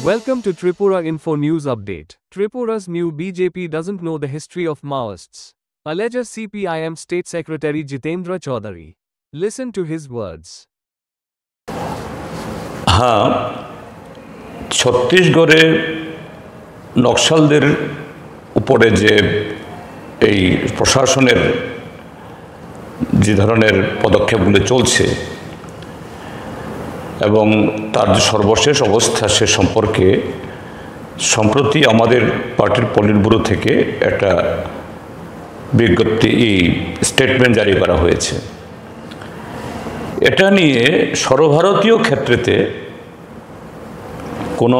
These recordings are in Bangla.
Welcome to Tripura Info News Update. Tripura's new BJP doesn't know the history of Maoists, alleges CPIM State Secretary Jitendra Chaudhary. Listen to his words. হ্যাঁ, ছত্তিশগড়ে নকশালদের উপরে যে এই প্রশাসনের যে ধরনের পদক্ষেপগুলো চলছে এবং তার যে সর্বশেষ অবস্থা সে সম্পর্কে সম্প্রতি আমাদের পার্টির পলিট ব্যুরো থেকে একটা বিজ্ঞপ্তি স্টেটমেন্ট জারি করা হয়েছে। এটা নিয়ে সর্বভারতীয় ক্ষেত্রেতে কোনো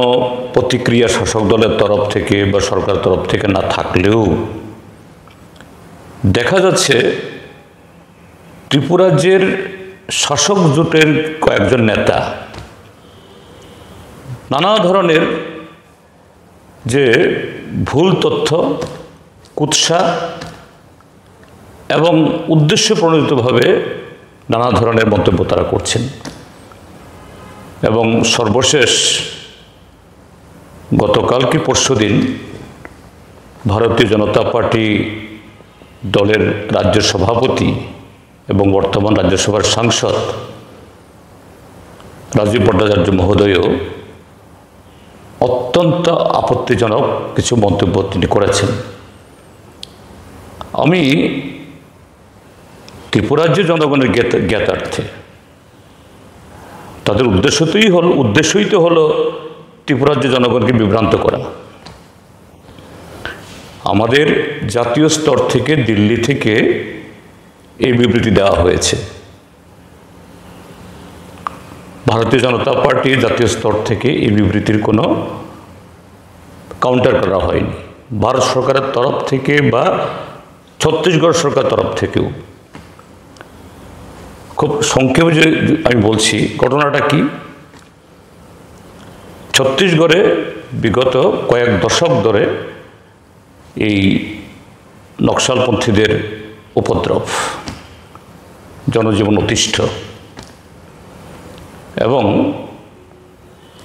প্রতিক্রিয়া শাসক দলের তরফ থেকে বা সরকারের তরফ থেকে না থাকলেও দেখা যাচ্ছে ত্রিপুরা রাজ্যের শাসক জোটের কয়েকজন নেতা নানা ধরনের যে ভুল তথ্য, কুৎসা এবং উদ্দেশ্য প্রণোদিতভাবে নানা ধরনের মন্তব্য তারা করছেন এবং সর্বশেষ গতকাল কি পরশুদিন ভারতীয় জনতা পার্টি দলের রাজ্য সভাপতি এবং বর্তমান রাজ্যসভার সাংসদ রাজীব ভট্টাচার্য মহোদয়ও অত্যন্ত আপত্তিজনক কিছু মন্তব্য তিনি করেছেন। আমি ত্রিপুরা রাজ্যের জনগণের জ্ঞাতার্থে তাদের উদ্দেশ্যই তো হলো ত্রিপুরা রাজ্যের জনগণকে বিভ্রান্ত করা। আমাদের জাতীয় স্তর থেকে দিল্লি থেকে এই বিবৃতি দেওয়া হয়েছে। ভারতীয় জনতা পার্টির জাতীয় স্তর থেকে এই বিবৃতির কোনো কাউন্টার করা হয়নি, ভারত সরকারের তরফ থেকে বা ছত্তিশগড় সরকারের তরফ থেকেও। খুব সংক্ষেপে যে আমি বলছি ঘটনাটা কি, ছত্তিশগড়ে বিগত কয়েক দশক ধরে এই নকশালপন্থীদের উপদ্রব, জনজীবন অতিষ্ঠ এবং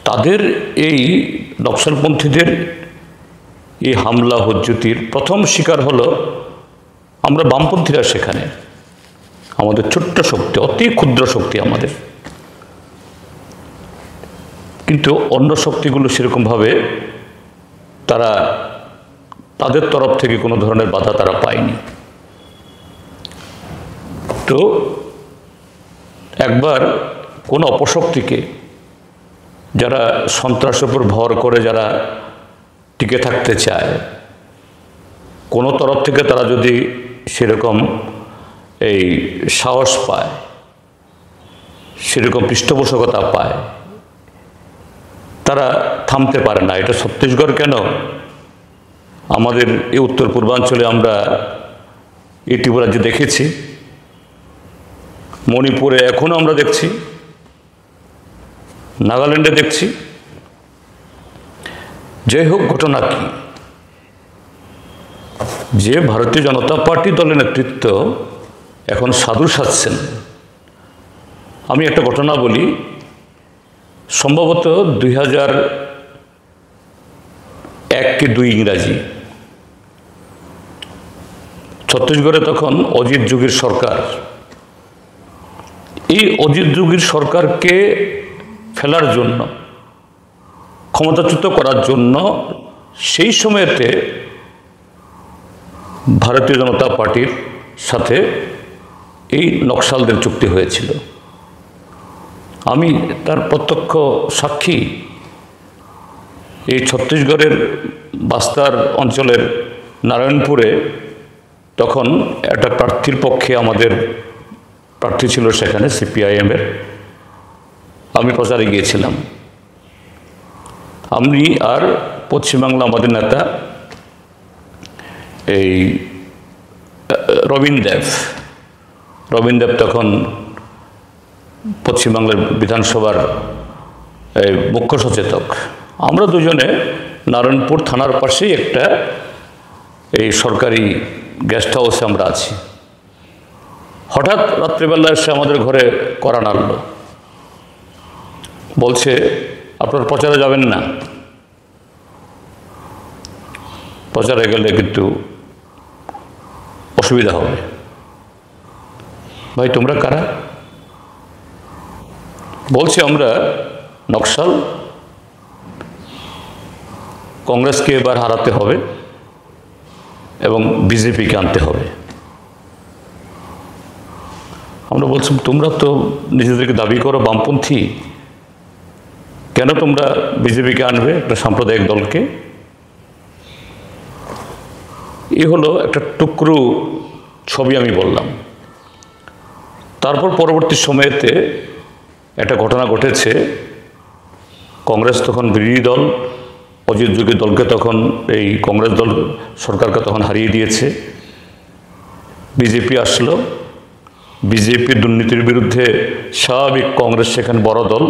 তাদের এই নকশালপন্থীদের এই হামলা হুজ্জুতির প্রথম শিকার হলো আমরা বামপন্থীরা। সেখানে আমাদের ছোট্ট শক্তি, অতি ক্ষুদ্র শক্তি আমাদের, কিন্তু অন্য শক্তিগুলো সেরকমভাবে তাদের তরফ থেকে কোনো ধরনের বাধা তারা পায়নি। তো একবার কোন অপশক্তিকে যারা সন্ত্রাসের উপর ভর করে যারা টিকে থাকতে চায়, কোনো তরফ থেকে তারা যদি সেরকম এই সাহস পায়, সেরকম পৃষ্ঠপোষকতা পায়, তারা থামতে পারে না। এটা ছত্তিশগড় কেন, আমাদের এই উত্তর পূর্বাঞ্চলে আমরা এই ত্রিপুরা রাজ্যে দেখেছি, মণিপুরে এখনও আমরা দেখছি, নাগাল্যান্ডে দেখছি। যাই হোক, ঘটনা কি, যে ভারতীয় জনতা পার্টি দলের নেতৃত্ব এখন সাধু সাজছেন। আমি একটা ঘটনা বলি, সম্ভবত 2001 কি 2 ইংরাজি, ছত্তিশগড়ে তখন অজিত যোগীর সরকার। এই অজিত যোগীর সরকারকে ফেলার জন্য, ক্ষমতাচ্যুত করার জন্য সেই সময়তে ভারতীয় জনতা পার্টির সাথে এই নকশালদের চুক্তি হয়েছিল। আমি তার প্রত্যক্ষ সাক্ষী। এই ছত্তিশগড়ের বাস্তার অঞ্চলের নারায়ণপুরে তখন একটা প্রার্থীর পক্ষে আমাদের প্রার্থী ছিল সেখানে সিপিআইএমের, আমি প্রচারে গিয়েছিলাম। আমি আর পশ্চিমবাংলা আমাদের নেতা এই রবীন দেব তখন পশ্চিমবাংলার বিধানসভার মুখ্য সচেতক। আমরা দুজনে নারায়ণপুর থানার পাশেই একটা এই সরকারি গেস্ট হাউসে আমরা আছি। হঠাৎ রাত্রিবেলা এসে আমাদের ঘরে কড়া নাড়ল, বলছে আপনারা প্রচারে যাবেন না। প্রচারে গেলে কিন্তু অসুবিধা হবে। ভাই তোমরা কারা? বলছি আমরা নকশাল, কংগ্রেসকে এবার হারাতে হবে এবং বিজেপিকে আনতে হবে। আমরা বলছি তোমরা তো নিজেদেরকে দাবি করো বামপন্থী, কেন তোমরা বিজেপিকে আনবে, একটা সাম্প্রদায়িক দলকে? এ হলো একটা টুকরো ছবি আমি বললাম। তারপর পরবর্তী সময়েতে একটা ঘটনা ঘটেছে। কংগ্রেস তখন বিরোধী দল, অজিত যোগীর দলকে তখন এই কংগ্রেস দল সরকারকে তখন হারিয়ে দিয়েছে। বিজেপি আসলো, বিজেপির দুর্নীতির বিরুদ্ধে স্বাভাবিক কংগ্রেস সেখানে বড় দল,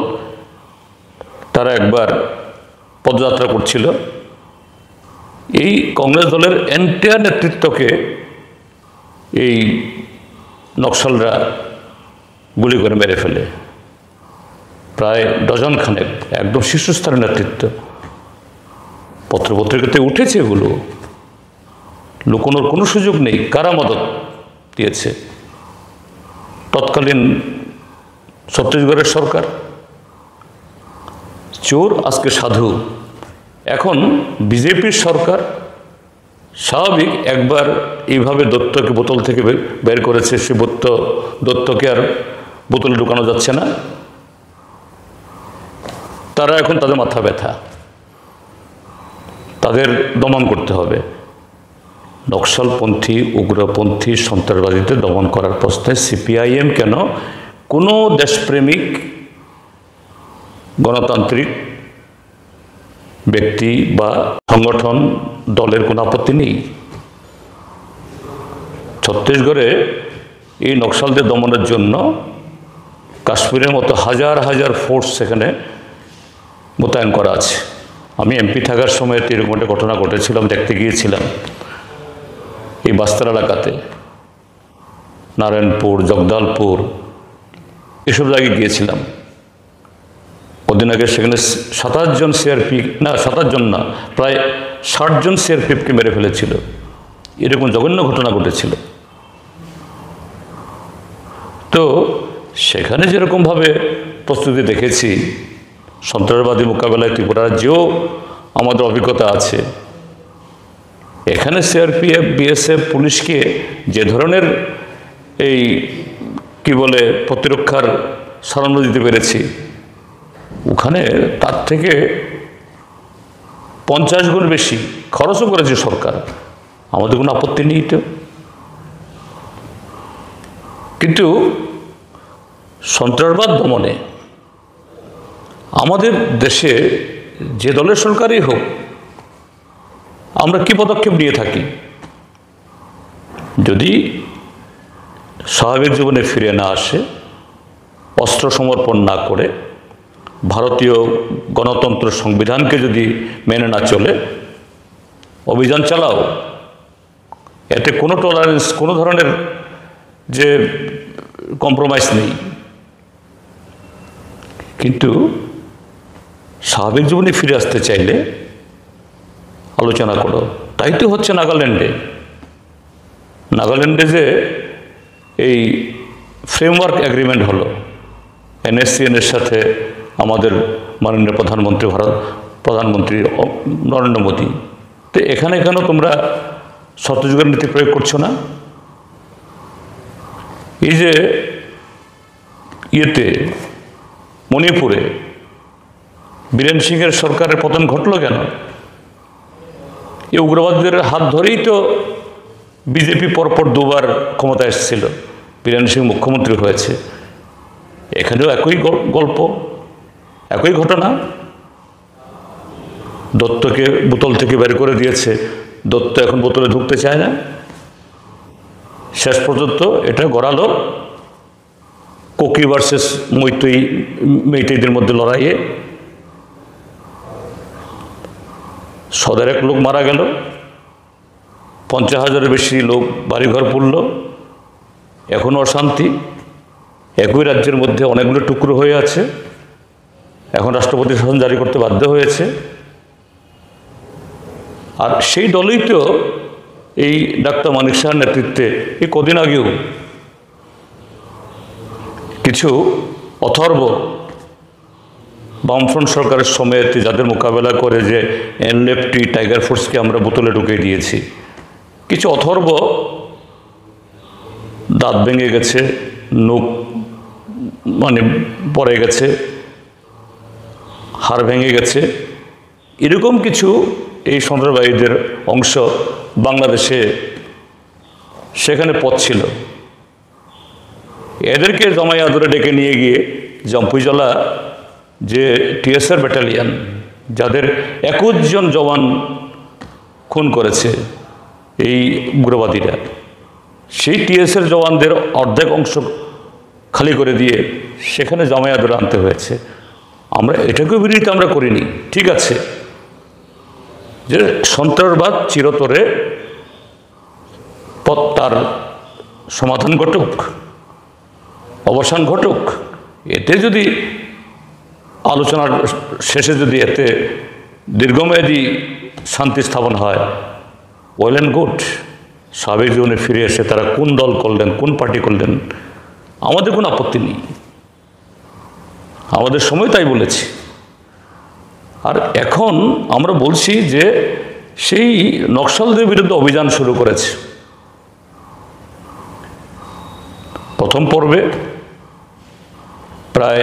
তারা একবার পদযাত্রা করছিল। এই কংগ্রেস দলের এন্টায়ার নেতৃত্বকে এই নকশালরা গুলি করে মেরে ফেলে, প্রায় ডজন খানেক, একদম শীর্ষস্থানের নেতৃত্ব। পত্রপত্রিকাতে উঠেছে, এগুলো লুকোনোর কোনো সুযোগ নেই। কারা মদত দিয়েছে? তৎকালীন ছত্তিশগড়ের সরকার। চোর আজকে সাধু। এখন বিজেপির সরকার স্বাভাবিক একবার এইভাবে দত্তকে বোতল থেকে বের করেছে, সে দত্তকে আর বোতলে ঢুকানো যাচ্ছে না। তারা এখন তাদের মাথা ব্যথা, তাদের দমন করতে হবে। নকশালপন্থী, উগ্রপন্থী, সন্ত্রাসবাদীদের দমন করার প্রশ্নে সিপিআইএম কেন, কোনো দেশপ্রেমিক গণতান্ত্রিক ব্যক্তি বা সংগঠন দলের কোনো আপত্তি নেই। ছত্তিশগড়ে এই নকশালদের দমনের জন্য কাশ্মীরের মতো হাজার হাজার ফোর্স সেখানে মোতায়েন করা আছে। আমি এমপি থাকার সময় এরকম একটা ঘটনা ঘটেছিলাম, দেখতে গিয়েছিলাম এই বাস্তার এলাকাতে, নারায়ণপুর, জগদালপুর, এসব জায়গায় গিয়েছিলাম। কদিন আগে সেখানে 27 জন সিআরপি, না 27 জন না, প্রায় 60 জন সিআরপিএফকে মেরে ফেলেছিল। এরকম জঘন্য ঘটনা ঘটেছিল। তো সেখানে যেরকমভাবে প্রস্তুতি দেখেছি, সন্ত্রাসবাদী মোকাবেলায় ত্রিপুরা রাজ্যেও আমাদের অভিজ্ঞতা আছে। এখানে সিআরপিএফ, বিএসএফ, পুলিশকে যে ধরনের এই কি বলে প্রতিরক্ষার সরঞ্জাম দিতে পেরেছি, ওখানে তার থেকে 50 গুণ বেশি খরচও করেছে সরকার। আমাদের কোনো আপত্তি নেই তো। কিন্তু সন্ত্রাসবাদ দমনে আমাদের দেশে যে দলের সরকারই হোক, আমরা কি পদক্ষেপ নিয়ে থাকি? যদি স্বাভাবিক জীবনে ফিরে না আসে, অস্ত্র সমর্পণ না করে, ভারতীয় গণতন্ত্র সংবিধানকে যদি মেনে না চলে, অভিযান চালাও, এতে কোনো টলারেন্স, কোনো ধরনের যে কম্প্রোমাইজ নেই। কিন্তু স্বাভাবিক জীবনে ফিরে আসতে চাইলে আলোচনা করো। তাই তো হচ্ছে নাগাল্যান্ডে যে এই ফ্রেমওয়ার্ক এগ্রিমেন্ট হলো এনএসসিএনের সাথে আমাদের মাননীয় প্রধানমন্ত্রী নরেন্দ্র মোদী। তো এখানে কেন তোমরা ছত্তিশগড় নীতি প্রয়োগ করছো না? এই যে ইয়েতে মণিপুরে বীরেন সিংয়ের সরকারের পতন ঘটলো কেন? এই উগ্রবাদীদের হাত ধরেই তো বিজেপি পরপর দুবার ক্ষমতা এসেছিল, বীরেন সিং মুখ্যমন্ত্রী হয়েছে। এখানেও একই গল্প, একই ঘটনা। দত্তকে বোতল থেকে বের করে দিয়েছে, দত্ত এখন বোতলে ঢুকতে চায় না। শেষ পর্যন্ত এটা গড়ালো কোকি ভার্সেস মেইতেইদের মধ্যে লড়াইয়ে। 100 লোক মারা গেল, 50,000-এর বেশি লোক বাড়িঘর পুড়ল। এখনও অশান্তি। একই রাজ্যের মধ্যে অনেকগুলো টুকরো হয়ে আছে। এখন রাষ্ট্রপতি শাসন জারি করতে বাধ্য হয়েছে। আর সেই দলই তো এই ডাক্তার মানিক শাহের নেতৃত্বে এই কদিন আগেও কিছু অথর্ব বামফ্রন্ট সরকারের সময়তে যাদের মোকাবেলা করে যে এনলেফটি টাইগার ফোর্সকে আমরা বোতলে ঢুকিয়ে দিয়েছি, কিছু অথর্ব দাঁত ভেঙে গেছে, নখ মানে পড়ে গেছে, হাড় ভেঙে গেছে, এরকম কিছু এই সন্ত্রাসবাদীদের অংশ বাংলাদেশে সেখানে পথ ছিল। এদেরকে জমাই আদরে ডেকে নিয়ে গিয়ে জম্পুইজলা যে টিএসআর ব্যাটালিয়ান, যাদের 21 জন জওয়ান খুন করেছে এই উগ্রবাদীরা, সেই টিএসআর জওয়ানদের অর্ধেক অংশ খালি করে দিয়ে সেখানে জমাই আদরে আনতে হয়েছে। আমরা এটাকেও বিরোধিতা আমরা করিনি, ঠিক আছে, যে সন্ত্রাসবাদ চিরতরে তার সমাধান ঘটুক, অবসান ঘটুক। এতে যদি আলোচনার শেষে যদি এতে দীর্ঘমেয়াদী শান্তি স্থাপন হয়, ওয়েল অ্যান্ড গুড। স্বাভাবিক জীবনে ফিরে এসে তারা কোন দল করলেন, কোন পার্টি করলেন, আমাদের কোনো আপত্তি নেই, আমাদের সময় তাই বলেছি। আর এখন আমরা বলছি যে সেই নকশালদের বিরুদ্ধে অভিযান শুরু করেছে। প্রথম পর্বে প্রায়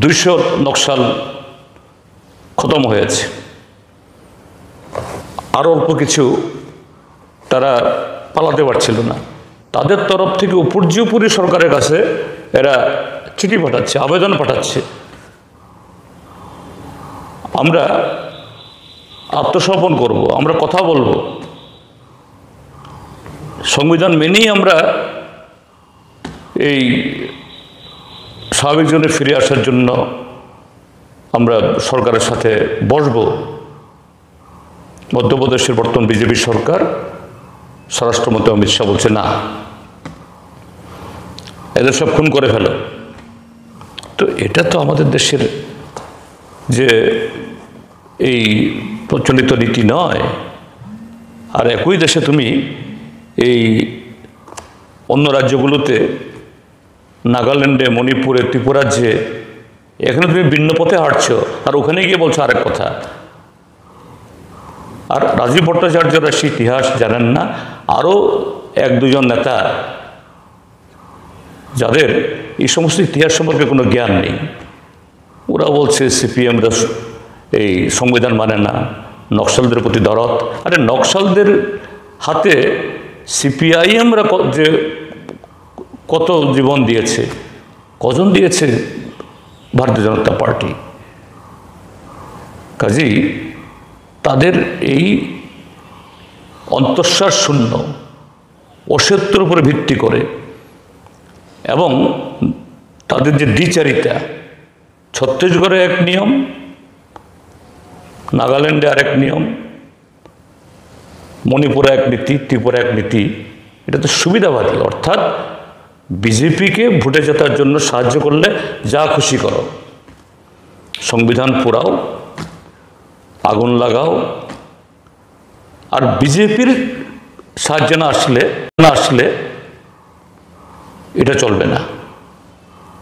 200 নকশাল খতম হয়েছে, আরও অল্প কিছু তারা পালাতে পারছিল না। তাদের তরফ থেকে উপর্যুপরি সরকারের কাছে এরা চিঠি পাঠাচ্ছে, আবেদন পাঠাচ্ছে, আমরা আত্মসমর্পণ করব, আমরা কথা বলবো, সংবিধান মেনেই আমরা এই স্বাভাবিক জীবনে ফিরে আসার জন্য আমরা সরকারের সাথে বসব। মধ্যপ্রদেশের বর্তমান বিজেপি সরকার, স্বরাষ্ট্রমন্ত্রী অমিত শাহ বলছে না, এদের সব খুন করে ফেলো। তো এটা তো আমাদের দেশের যে এই প্রচলিত রীতি নয়। আর একই দেশে তুমি এই অন্য রাজ্যগুলোতে, নাগাল্যান্ডে, মণিপুরে, ত্রিপুরাজ্যে, এখানে তুমি ভিন্ন পথে হাঁটছো, আর ওখানে গিয়ে বলছো আরেক কথা। আর রাজীব ভট্টাচার্যরা সেই ইতিহাস জানেন না, আরও 1-2 নেতা যাদের এই সমস্ত ইতিহাস সম্পর্কে কোনো জ্ঞান নেই, ওরা বলছে সিপিএমরা এই সংবিধান মানে না, নকশালদের প্রতি দরদ। আরে নকশালদের হাতে সিপিআইএমরা যে কত জীবন দিয়েছে, কজন দিয়েছে ভারতীয় জনতা পার্টি। কাজেই তাদের এই অন্তঃশ্বাস শূন্য অসত্যের উপরে ভিত্তি করে এবং তাদের যে দ্বিচারিতা, ছত্তিশগড়ে এক নিয়ম, নাগাল্যান্ডে আরেক নিয়ম, মণিপুরে এক নীতি, ত্রিপুরা এক নীতি, এটা তো সুবিধাবাদী। অর্থাৎ বিজেপিকে ভোটে জেতার জন্য সাহায্য করলে যা খুশি করো, সংবিধান পোড়াও, আগুন লাগাও, আর বিজেপির সাহায্য না আসলে এটা চলবে না।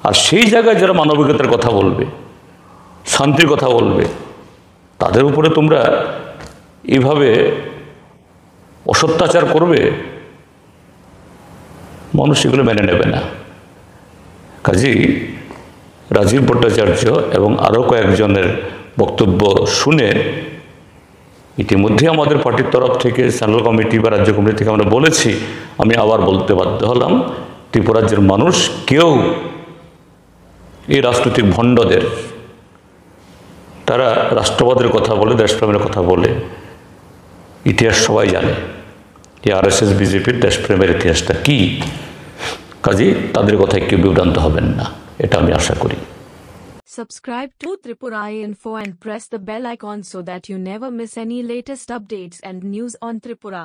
আর সেই জায়গায় যারা মানবিকতার কথা বলবে, শান্তির কথা বলবে, তাদের উপরে তোমরা এইভাবে অসত্যাচার করবে, মানুষ এগুলো মেনে নেবে না। কাজেই রাজীব ভট্টাচার্য এবং আরও কয়েকজনের বক্তব্য শুনে ইতিমধ্যে আমাদের পার্টির তরফ থেকে, সেন্ট্রাল কমিটি বা রাজ্য কমিটি থেকে আমরা বলেছি, আমি আবার বলতে বাধ্য হলাম, ত্রিপুরাজ্যের মানুষ কেউ এই রাজনৈতিক ভণ্ডদের, তারা রাষ্ট্রবাদের কথা বলে, দেশপ্রেমের কথা বলে, ইতিহাস সবাই জানে এই আরএসএস বিজেপির দেশপ্রেমের ইতিহাসটা কি। কাজেই তাদের কথায় কেউ বিভ্রান্ত হবেন না, এটা আমি আশা করি। Subscribe to Tripura Info and press the bell icon so that you never miss any latest updates and news on Tripura.